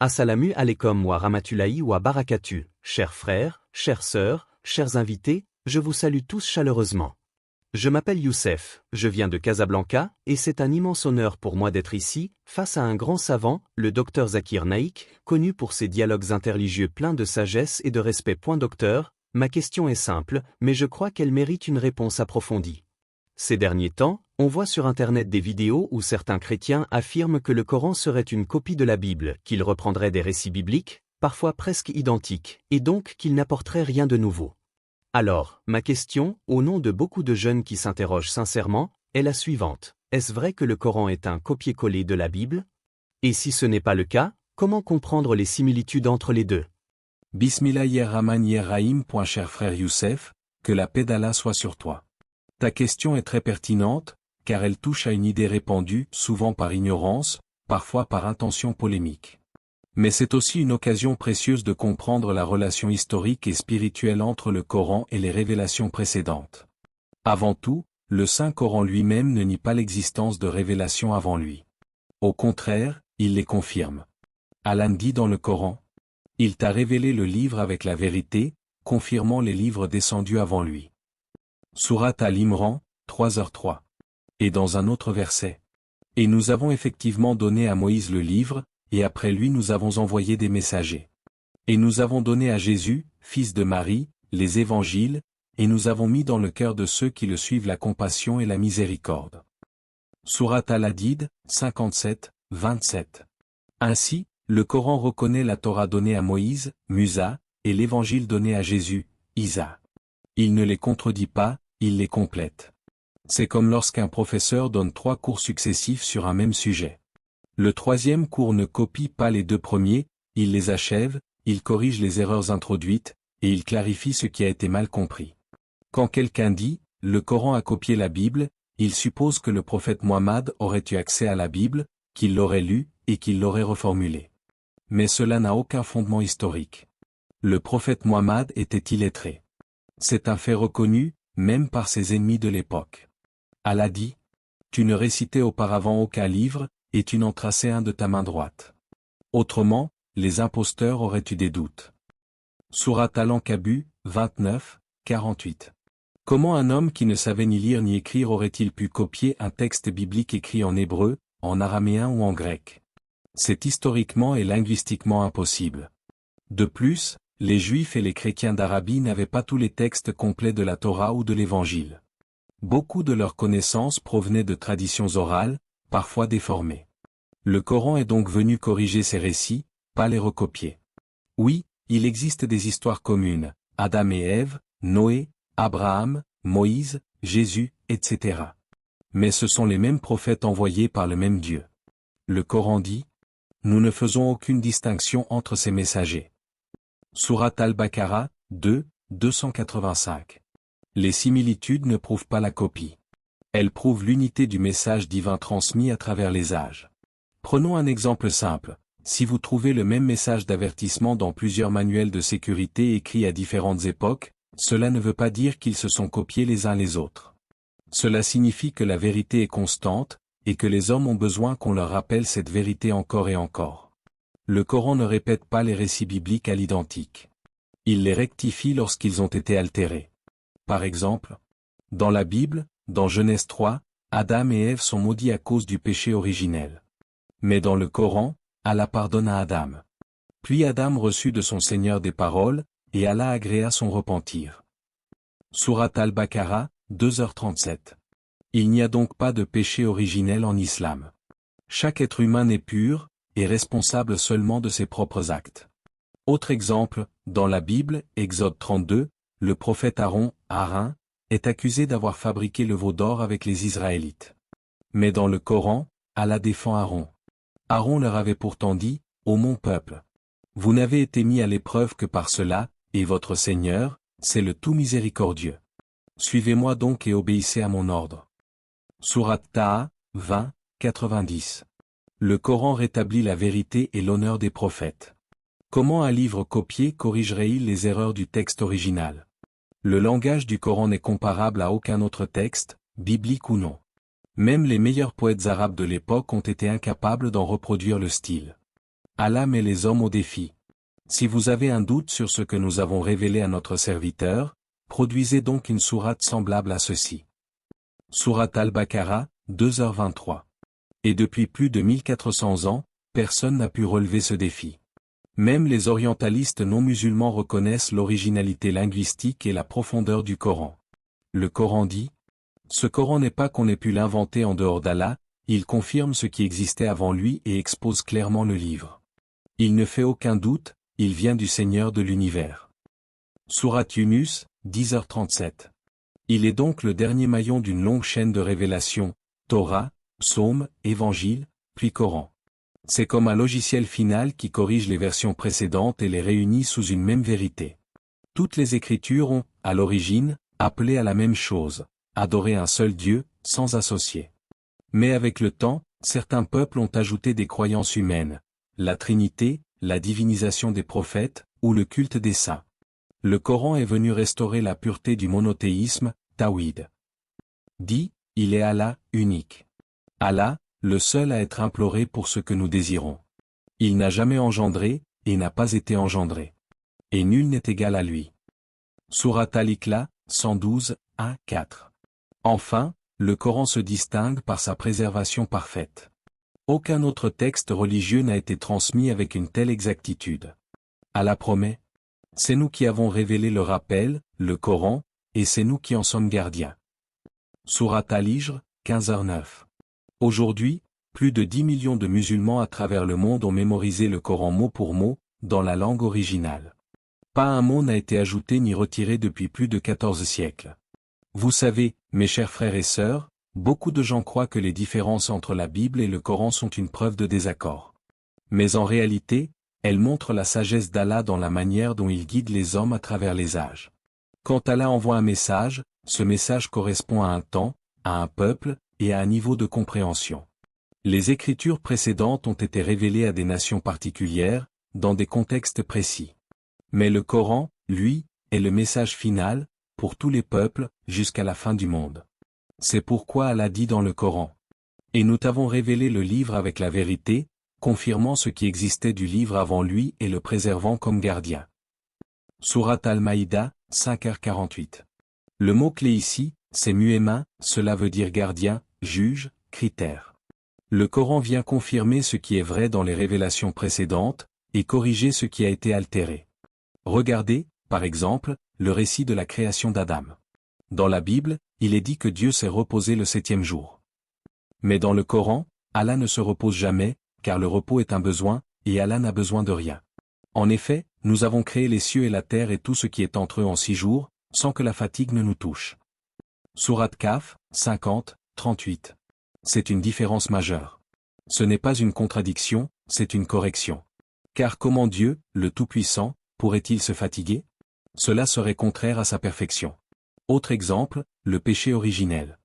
Assalamu alaikum wa rahmatullahi wa barakatuh, chers frères, chères sœurs, chers invités, je vous salue tous chaleureusement. Je m'appelle Youssef, je viens de Casablanca, et c'est un immense honneur pour moi d'être ici, face à un grand savant, le Dr Zakir Naik, connu pour ses dialogues interreligieux pleins de sagesse et de respect. Docteur, ma question est simple, mais je crois qu'elle mérite une réponse approfondie. Ces derniers temps, on voit sur Internet des vidéos où certains chrétiens affirment que le Coran serait une copie de la Bible, qu'il reprendrait des récits bibliques, parfois presque identiques, et donc qu'il n'apporterait rien de nouveau. Alors, ma question, au nom de beaucoup de jeunes qui s'interrogent sincèrement, est la suivante. Est-ce vrai que le Coran est un copier-coller de la Bible? Et si ce n'est pas le cas, comment comprendre les similitudes entre les deux? Bismillahirrahmanirrahim. Cher frère Youssef, que la paix d'Allah soit sur toi. Ta question est très pertinente, car elle touche à une idée répandue, souvent par ignorance, parfois par intention polémique. Mais c'est aussi une occasion précieuse de comprendre la relation historique et spirituelle entre le Coran et les révélations précédentes. Avant tout, le Saint-Coran lui-même ne nie pas l'existence de révélations avant lui. Au contraire, il les confirme. Allah dit dans le Coran: « Il t'a révélé le livre avec la vérité, confirmant les livres descendus avant lui. » Sourate Al-Imran, 3h3. Et dans un autre verset: « Et nous avons effectivement donné à Moïse le livre, et après lui nous avons envoyé des messagers. Et nous avons donné à Jésus, fils de Marie, les évangiles, et nous avons mis dans le cœur de ceux qui le suivent la compassion et la miséricorde. » Sourate Al-Hadid, 57, 27. Ainsi, le Coran reconnaît la Torah donnée à Moïse, Musa, et l'évangile donné à Jésus, Isa. Il ne les contredit pas, il les complète. C'est comme lorsqu'un professeur donne 3 cours successifs sur un même sujet. Le 3e cours ne copie pas les 2 premiers, il les achève, il corrige les erreurs introduites, et il clarifie ce qui a été mal compris. Quand quelqu'un dit « le Coran a copié la Bible », il suppose que le prophète Mohammed aurait eu accès à la Bible, qu'il l'aurait lue, et qu'il l'aurait reformulée. Mais cela n'a aucun fondement historique. Le prophète Mohammed était illettré. C'est un fait reconnu, même par ses ennemis de l'époque. Allah dit: « Tu ne récitais auparavant aucun livre, et tu n'en traçais un de ta main droite. » Autrement, les imposteurs auraient eu des doutes. Sourate Al-Ankabut, 29, 48. Comment un homme qui ne savait ni lire ni écrire aurait-il pu copier un texte biblique écrit en hébreu, en araméen ou en grec? C'est historiquement et linguistiquement impossible. De plus, les Juifs et les chrétiens d'Arabie n'avaient pas tous les textes complets de la Torah ou de l'Évangile. Beaucoup de leurs connaissances provenaient de traditions orales, parfois déformées. Le Coran est donc venu corriger ces récits, pas les recopier. Oui, il existe des histoires communes, Adam et Ève, Noé, Abraham, Moïse, Jésus, etc. Mais ce sont les mêmes prophètes envoyés par le même Dieu. Le Coran dit: « Nous ne faisons aucune distinction entre ces messagers. » Sourate Al-Baqarah, 2, 285. Les similitudes ne prouvent pas la copie. Elles prouvent l'unité du message divin transmis à travers les âges. Prenons un exemple simple. Si vous trouvez le même message d'avertissement dans plusieurs manuels de sécurité écrits à différentes époques, cela ne veut pas dire qu'ils se sont copiés les uns les autres. Cela signifie que la vérité est constante, et que les hommes ont besoin qu'on leur rappelle cette vérité encore et encore. Le Coran ne répète pas les récits bibliques à l'identique. Il les rectifie lorsqu'ils ont été altérés. Par exemple, dans la Bible, dans Genèse 3, Adam et Ève sont maudits à cause du péché originel. Mais dans le Coran, Allah pardonne à Adam. Puis Adam reçut de son Seigneur des paroles, et Allah agréa son repentir. Sourate Al-Baqarah, 2h37. Il n'y a donc pas de péché originel en islam. Chaque être humain est pur, et responsable seulement de ses propres actes. Autre exemple, dans la Bible, Exode 32, le prophète Aaron, est accusé d'avoir fabriqué le veau d'or avec les Israélites. Mais dans le Coran, Allah défend Aaron. Aaron leur avait pourtant dit: « Ô mon peuple, vous n'avez été mis à l'épreuve que par cela, et votre Seigneur, c'est le tout miséricordieux. Suivez-moi donc et obéissez à mon ordre. » Sourate Taha, 20, 90. Le Coran rétablit la vérité et l'honneur des prophètes. Comment un livre copié corrigerait-il les erreurs du texte original? Le langage du Coran n'est comparable à aucun autre texte, biblique ou non. Même les meilleurs poètes arabes de l'époque ont été incapables d'en reproduire le style. Allah met les hommes au défi. Si vous avez un doute sur ce que nous avons révélé à notre serviteur, produisez donc une sourate semblable à ceci. Sourate Al-Baqarah, 2h23. Et depuis plus de 1400 ans, personne n'a pu relever ce défi. Même les orientalistes non musulmans reconnaissent l'originalité linguistique et la profondeur du Coran. Le Coran dit : ce Coran n'est pas qu'on ait pu l'inventer en dehors d'Allah, il confirme ce qui existait avant lui et expose clairement le livre. Il ne fait aucun doute, il vient du Seigneur de l'univers. Sourate Yunus, 10h37. Il est donc le dernier maillon d'une longue chaîne de révélations, Torah, Psaumes, Évangile, puis Coran. C'est comme un logiciel final qui corrige les versions précédentes et les réunit sous une même vérité. Toutes les Écritures ont, à l'origine, appelé à la même chose, adorer un seul Dieu, sans associer. Mais avec le temps, certains peuples ont ajouté des croyances humaines, la Trinité, la divinisation des prophètes, ou le culte des saints. Le Coran est venu restaurer la pureté du monothéisme, Tawhid. Dit, il est Allah, unique. Allah, le seul à être imploré pour ce que nous désirons. Il n'a jamais engendré, et n'a pas été engendré. Et nul n'est égal à lui. Sourate Al-Ikhlas, 112, 1, 4. Enfin, le Coran se distingue par sa préservation parfaite. Aucun autre texte religieux n'a été transmis avec une telle exactitude. Allah promet : c'est nous qui avons révélé le rappel, le Coran, et c'est nous qui en sommes gardiens. Sourate Al-Hijr, 15h09. Aujourd'hui, plus de 10 millions de musulmans à travers le monde ont mémorisé le Coran mot pour mot, dans la langue originale. Pas un mot n'a été ajouté ni retiré depuis plus de 14 siècles. Vous savez, mes chers frères et sœurs, beaucoup de gens croient que les différences entre la Bible et le Coran sont une preuve de désaccord. Mais en réalité, elles montrent la sagesse d'Allah dans la manière dont il guide les hommes à travers les âges. Quand Allah envoie un message, ce message correspond à un temps, à un peuple, et à un niveau de compréhension. Les Écritures précédentes ont été révélées à des nations particulières, dans des contextes précis. Mais le Coran, lui, est le message final, pour tous les peuples, jusqu'à la fin du monde. C'est pourquoi Allah dit dans le Coran : et nous t'avons révélé le livre avec la vérité, confirmant ce qui existait du livre avant lui et le préservant comme gardien. Sourate Al-Maïda, 5h48. Le mot-clé ici, c'est mu'min, cela veut dire gardien, juge, critère. Le Coran vient confirmer ce qui est vrai dans les révélations précédentes, et corriger ce qui a été altéré. Regardez, par exemple, le récit de la création d'Adam. Dans la Bible, il est dit que Dieu s'est reposé le 7e jour. Mais dans le Coran, Allah ne se repose jamais, car le repos est un besoin, et Allah n'a besoin de rien. En effet, nous avons créé les cieux et la terre et tout ce qui est entre eux en 6 jours, sans que la fatigue ne nous touche. Sourate Kahf, 50, 38. C'est une différence majeure. Ce n'est pas une contradiction, c'est une correction. Car comment Dieu, le Tout-Puissant, pourrait-il se fatiguer ? Cela serait contraire à sa perfection. Autre exemple, le péché originel.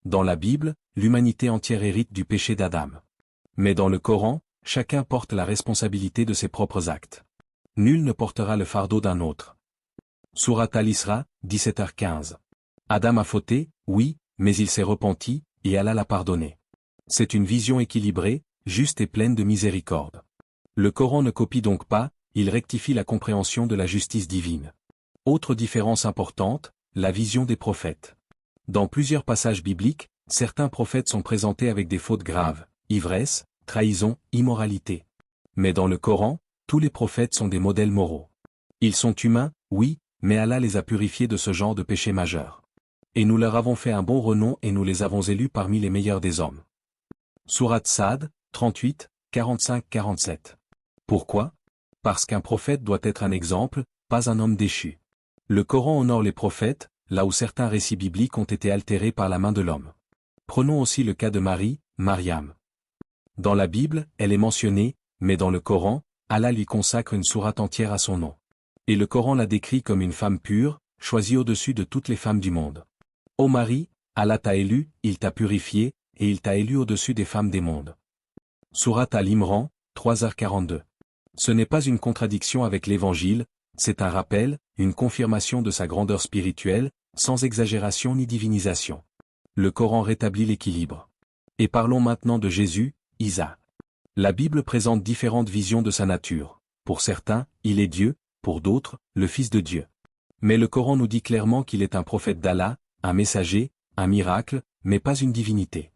Dans la Bible, l'humanité entière hérite du péché d'Adam. Mais dans le Coran, chacun porte la responsabilité de ses propres actes. Nul ne portera le fardeau d'un autre. Sourate Al-Isra, 17h15. Adam a fauté, oui, mais il s'est repenti, et Allah l'a pardonné. C'est une vision équilibrée, juste et pleine de miséricorde. Le Coran ne copie donc pas, il rectifie la compréhension de la justice divine. Autre différence importante, la vision des prophètes. Dans plusieurs passages bibliques, certains prophètes sont présentés avec des fautes graves, ivresse, trahison, immoralité. Mais dans le Coran, tous les prophètes sont des modèles moraux. Ils sont humains, oui, mais Allah les a purifiés de ce genre de péché majeur. Et nous leur avons fait un bon renom et nous les avons élus parmi les meilleurs des hommes. Sourate Sa'd, 38, 45-47. Pourquoi ? Parce qu'un prophète doit être un exemple, pas un homme déchu. Le Coran honore les prophètes, là où certains récits bibliques ont été altérés par la main de l'homme. Prenons aussi le cas de Marie, Mariam. Dans la Bible, elle est mentionnée, mais dans le Coran, Allah lui consacre une sourate entière à son nom. Et le Coran la décrit comme une femme pure, choisie au-dessus de toutes les femmes du monde. Ô Marie, Allah t'a élu, il t'a purifié, et il t'a élu au-dessus des femmes des mondes. Sourate Al-Imran, 3h42. Ce n'est pas une contradiction avec l'Évangile, c'est un rappel, une confirmation de sa grandeur spirituelle, sans exagération ni divinisation. Le Coran rétablit l'équilibre. Et parlons maintenant de Jésus, Isa. La Bible présente différentes visions de sa nature. Pour certains, il est Dieu, pour d'autres, le Fils de Dieu. Mais le Coran nous dit clairement qu'il est un prophète d'Allah, un messager, un miracle, mais pas une divinité.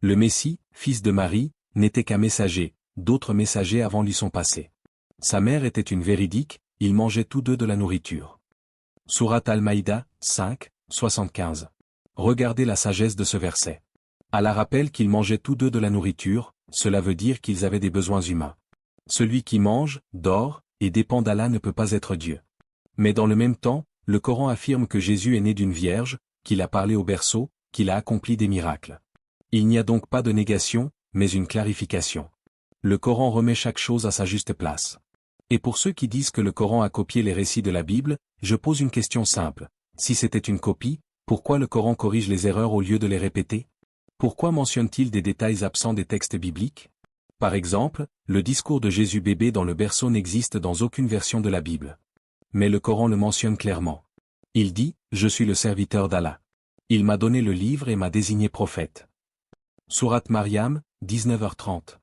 Le Messie, fils de Marie, n'était qu'un messager, d'autres messagers avant lui sont passés. Sa mère était une véridique, ils mangeaient tous deux de la nourriture. Sourate Al-Maïda, 5, 75. Regardez la sagesse de ce verset. Allah rappelle qu'ils mangeaient tous deux de la nourriture, cela veut dire qu'ils avaient des besoins humains. Celui qui mange, dort, et dépend d'Allah ne peut pas être Dieu. Mais dans le même temps, le Coran affirme que Jésus est né d'une vierge, qu'il a parlé au berceau, qu'il a accompli des miracles. Il n'y a donc pas de négation, mais une clarification. Le Coran remet chaque chose à sa juste place. Et pour ceux qui disent que le Coran a copié les récits de la Bible, je pose une question simple. Si c'était une copie, pourquoi le Coran corrige les erreurs au lieu de les répéter? Pourquoi mentionne-t-il des détails absents des textes bibliques? Par exemple, le discours de Jésus bébé dans le berceau n'existe dans aucune version de la Bible. Mais le Coran le mentionne clairement. Il dit, « Je suis le serviteur d'Allah. Il m'a donné le livre et m'a désigné prophète. » Sourate Maryam, 19h30.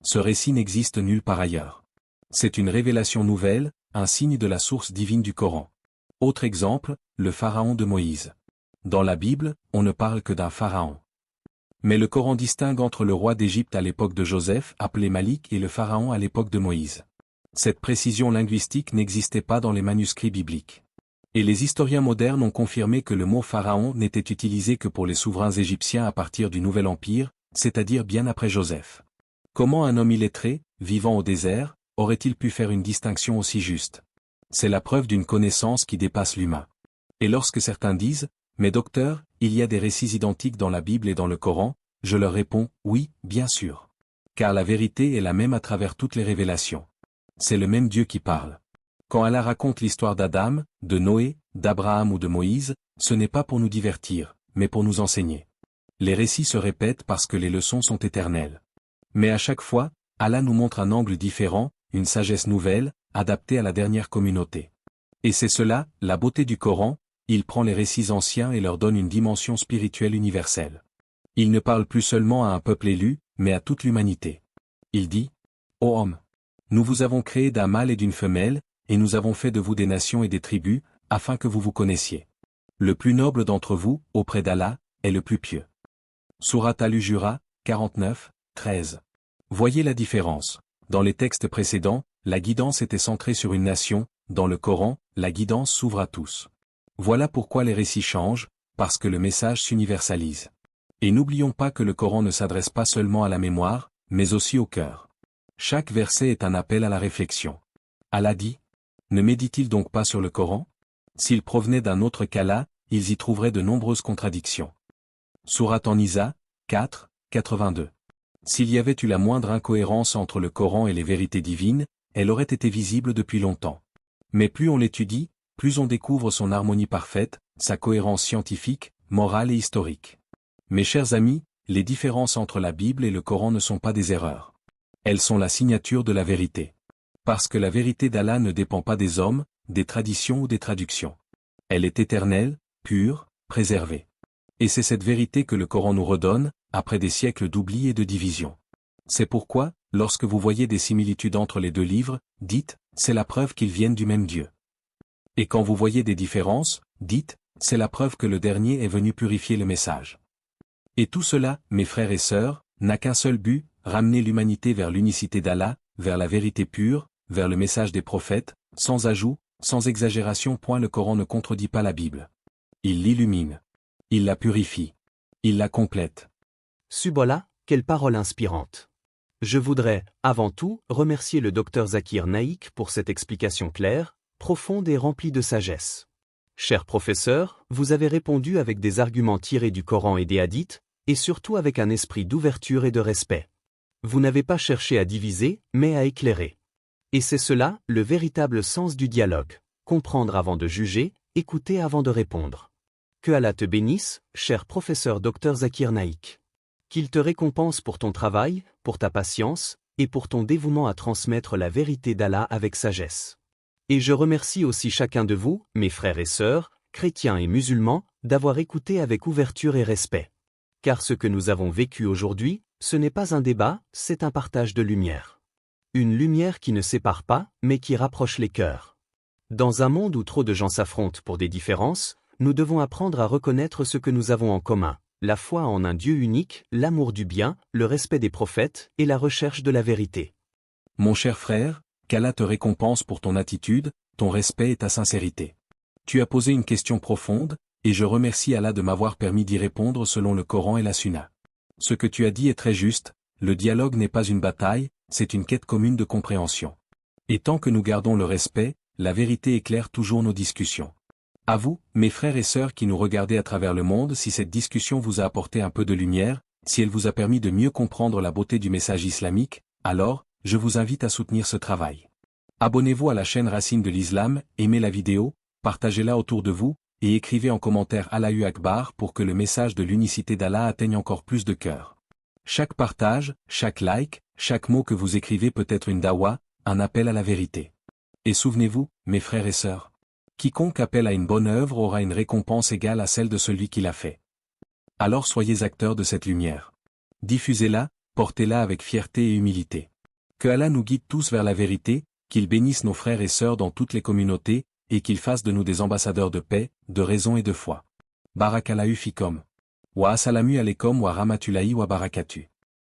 Ce récit n'existe nulle part ailleurs. C'est une révélation nouvelle, un signe de la source divine du Coran. Autre exemple, le pharaon de Moïse. Dans la Bible, on ne parle que d'un pharaon. Mais le Coran distingue entre le roi d'Égypte à l'époque de Joseph, appelé Malik, et le pharaon à l'époque de Moïse. Cette précision linguistique n'existait pas dans les manuscrits bibliques. Et les historiens modernes ont confirmé que le mot pharaon n'était utilisé que pour les souverains égyptiens à partir du Nouvel Empire, c'est-à-dire bien après Joseph. Comment un homme illettré, vivant au désert, aurait-il pu faire une distinction aussi juste? C'est la preuve d'une connaissance qui dépasse l'humain. Et lorsque certains disent, « Mais docteur, il y a des récits identiques dans la Bible et dans le Coran », je leur réponds, oui, bien sûr. Car la vérité est la même à travers toutes les révélations. C'est le même Dieu qui parle. Quand Allah raconte l'histoire d'Adam, de Noé, d'Abraham ou de Moïse, ce n'est pas pour nous divertir, mais pour nous enseigner. Les récits se répètent parce que les leçons sont éternelles. Mais à chaque fois, Allah nous montre un angle différent, une sagesse nouvelle, adaptée à la dernière communauté. Et c'est cela, la beauté du Coran, il prend les récits anciens et leur donne une dimension spirituelle universelle. Il ne parle plus seulement à un peuple élu, mais à toute l'humanité. Il dit, « Ô homme, nous vous avons créé d'un mâle et d'une femelle, et nous avons fait de vous des nations et des tribus, afin que vous vous connaissiez. Le plus noble d'entre vous, auprès d'Allah, est le plus pieux. » Sourate Al-Hujura, 49, 13. Voyez la différence. Dans les textes précédents, la guidance était centrée sur une nation, dans le Coran, la guidance s'ouvre à tous. Voilà pourquoi les récits changent, parce que le message s'universalise. Et n'oublions pas que le Coran ne s'adresse pas seulement à la mémoire, mais aussi au cœur. Chaque verset est un appel à la réflexion. Allah dit, « Ne médite-t-il donc pas sur le Coran? S'il provenait d'un autre qu'Allah, ils y trouveraient de nombreuses contradictions. » Sourate An-Nisa, 4, 82. S'il y avait eu la moindre incohérence entre le Coran et les vérités divines, elle aurait été visible depuis longtemps. Mais plus on l'étudie, plus on découvre son harmonie parfaite, sa cohérence scientifique, morale et historique. Mes chers amis, les différences entre la Bible et le Coran ne sont pas des erreurs. Elles sont la signature de la vérité. Parce que la vérité d'Allah ne dépend pas des hommes, des traditions ou des traductions. Elle est éternelle, pure, préservée. Et c'est cette vérité que le Coran nous redonne, après des siècles d'oubli et de division. C'est pourquoi, lorsque vous voyez des similitudes entre les deux livres, dites, c'est la preuve qu'ils viennent du même Dieu. Et quand vous voyez des différences, dites, c'est la preuve que le dernier est venu purifier le message. Et tout cela, mes frères et sœurs, n'a qu'un seul but, ramener l'humanité vers l'unicité d'Allah, vers la vérité pure, vers le message des prophètes, sans ajout, sans exagération. Le Coran ne contredit pas la Bible. Il l'illumine. Il la purifie. Il la complète. Subhanallah, quelle parole inspirante. Je voudrais, avant tout, remercier le Dr Zakir Naik pour cette explication claire, profonde et remplie de sagesse. Cher professeur, vous avez répondu avec des arguments tirés du Coran et des hadiths, et surtout avec un esprit d'ouverture et de respect. Vous n'avez pas cherché à diviser, mais à éclairer. Et c'est cela, le véritable sens du dialogue. Comprendre avant de juger, écouter avant de répondre. Que Allah te bénisse, cher professeur Dr Zakir Naik. Qu'il te récompense pour ton travail, pour ta patience, et pour ton dévouement à transmettre la vérité d'Allah avec sagesse. Et je remercie aussi chacun de vous, mes frères et sœurs, chrétiens et musulmans, d'avoir écouté avec ouverture et respect. Car ce que nous avons vécu aujourd'hui, Ce n'est pas un débat, c'est un partage de lumière. Une lumière qui ne sépare pas, mais qui rapproche les cœurs. Dans un monde où trop de gens s'affrontent pour des différences, nous devons apprendre à reconnaître ce que nous avons en commun, la foi en un Dieu unique, l'amour du bien, le respect des prophètes et la recherche de la vérité. Mon cher frère, qu'Allah te récompense pour ton attitude, ton respect et ta sincérité. Tu as posé une question profonde, et je remercie Allah de m'avoir permis d'y répondre selon le Coran et la Sunna. Ce que tu as dit est très juste, le dialogue n'est pas une bataille, c'est une quête commune de compréhension. Et tant que nous gardons le respect, la vérité éclaire toujours nos discussions. À vous, mes frères et sœurs qui nous regardez à travers le monde, si cette discussion vous a apporté un peu de lumière, si elle vous a permis de mieux comprendre la beauté du message islamique, alors, je vous invite à soutenir ce travail. Abonnez-vous à la chaîne Racine de l'Islam, aimez la vidéo, partagez-la autour de vous, et écrivez en commentaire Allahu Akbar pour que le message de l'unicité d'Allah atteigne encore plus de cœurs. Chaque partage, chaque like, chaque mot que vous écrivez peut être une dawa, un appel à la vérité. Et souvenez-vous, mes frères et sœurs, quiconque appelle à une bonne œuvre aura une récompense égale à celle de celui qui l'a fait. Alors soyez acteurs de cette lumière. Diffusez-la, portez-la avec fierté et humilité. Que Allah nous guide tous vers la vérité, qu'il bénisse nos frères et sœurs dans toutes les communautés, et qu'il fasse de nous des ambassadeurs de paix, de raison et de foi. Barakallahu fikum. Wa assalamu alaikum wa rahmatullahi wa barakatuh.